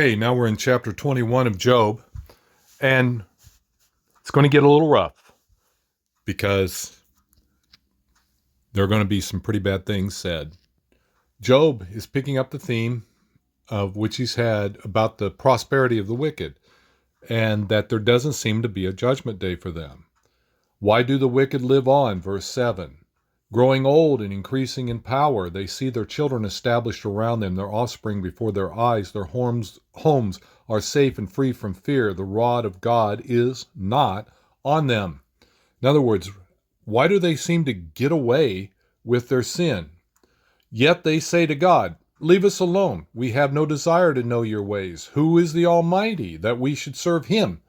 Hey, now we're in chapter 21 of Job, and it's going to get a little rough because there are going to be some pretty bad things said. Job is picking up the theme of which he's had about the prosperity of the wicked, and that there doesn't seem to be a judgment day for them. Why do the wicked live on? Verse 7. Growing old and increasing in power, they see their children established around them, their offspring before their eyes. Their homes are safe and free from fear. The rod of God is not on them. In other words, why do they seem to get away with their sin? Yet they say to God, leave us alone. We have no desire to know your ways. Who is the Almighty that we should serve him?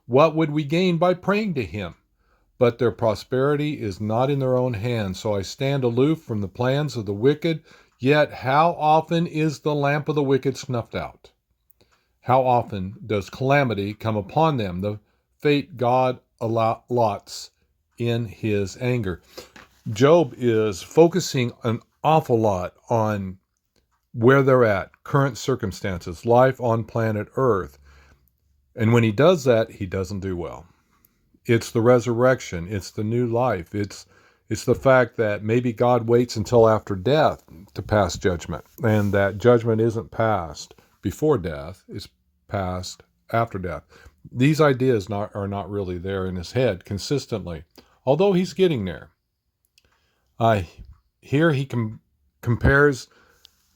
What would we gain by praying to him? But their prosperity is not in their own hands. So I stand aloof from the plans of the wicked. Yet how often is the lamp of the wicked snuffed out? How often does calamity come upon them, the fate God allots in his anger? Job is focusing an awful lot on where they're at, current circumstances, life on planet Earth. And when he does that, he doesn't do well. It's the resurrection. It's the new life. It's the fact that maybe God waits until after death to pass judgment, and that judgment isn't passed before death. It's passed after death. These ideas are not really there in his head consistently, although he's getting there. Here he compares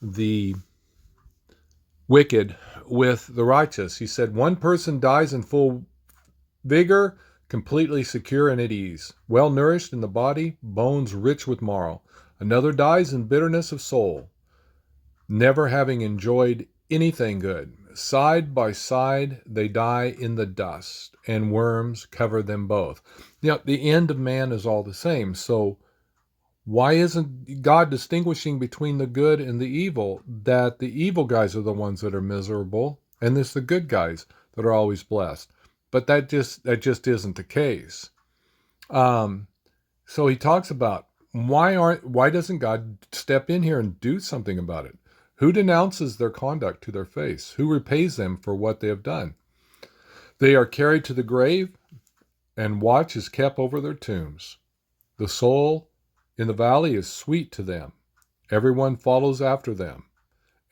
the wicked with the righteous. He said, one person dies in full vigor, completely secure and at ease, well nourished in the body, bones rich with marrow. Another dies in bitterness of soul, never having enjoyed anything good. Side by side they die in the dust, and worms cover them both. The end of man is all the same. So why isn't God distinguishing between the good and the evil? That the evil guys are the ones that are miserable, and it's the good guys that are always blessed. But that just isn't the case. So he talks about why doesn't God step in here and do something about it? Who denounces their conduct to their face? Who repays them for what they have done? They are carried to the grave, and watch is kept over their tombs. The soul in the valley is sweet to them. Everyone follows after them,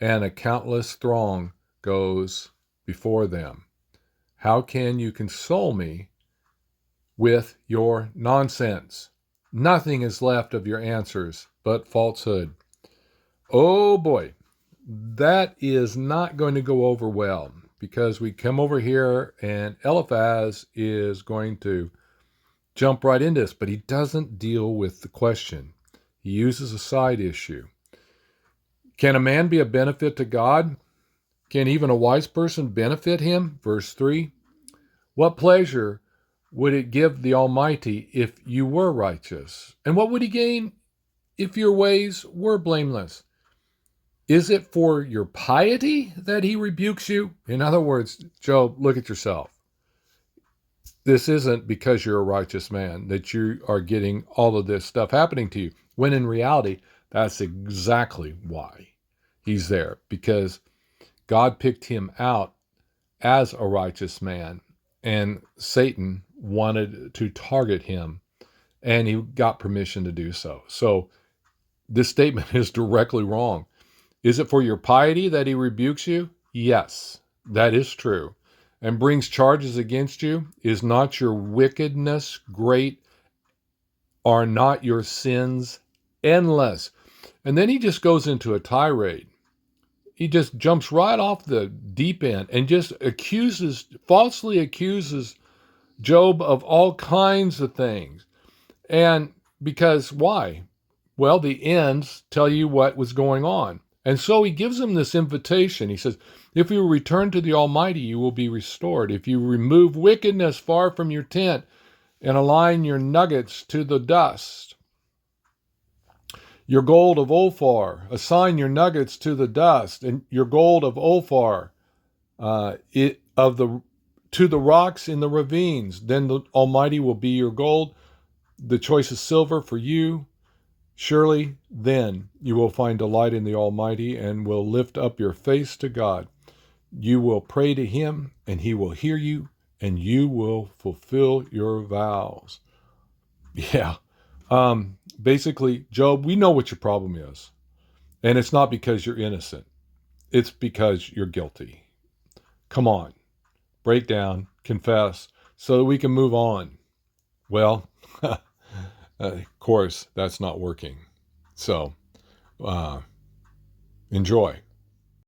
and a countless throng goes before them. How can you console me with your nonsense? Nothing is left of your answers but falsehood. Oh boy, that is not going to go over well, because we come over here and Eliphaz is going to jump right into this, but he doesn't deal with the question. He uses a side issue. Can a man be a benefit to God? Can even a wise person benefit him? Verse 3. What pleasure would it give the Almighty if you were righteous? And what would he gain if your ways were blameless? Is it for your piety that he rebukes you? In other words, Job, look at yourself. This isn't because you're a righteous man that you are getting all of this stuff happening to you, when in reality, that's exactly why he's there, because God picked him out as a righteous man, and Satan wanted to target him, and he got permission to do so. So this statement is directly wrong. Is it for your piety that he rebukes you? Yes, that is true. And brings charges against you? Is not your wickedness great? Are not your sins endless? And then he just goes into a tirade. He just jumps right off the deep end and just falsely accuses Job of all kinds of things. And because why? Well, the ends tell you what was going on. And so he gives him this invitation. He says, if you return to the Almighty, you will be restored. If you remove wickedness far from your tent and align your nuggets to the dust, your gold of Ophir, assign your nuggets to the dust, and your gold of Ophir to the rocks in the ravines, then the Almighty will be your gold, the choicest silver for you. Surely then you will find delight in the Almighty and will lift up your face to God. You will pray to him, and he will hear you, and you will fulfill your vows. Yeah. Basically, Job, we know what your problem is. And it's not because you're innocent. It's because you're guilty. Come on, break down, confess, so that we can move on. Well, of course, that's not working. So, enjoy.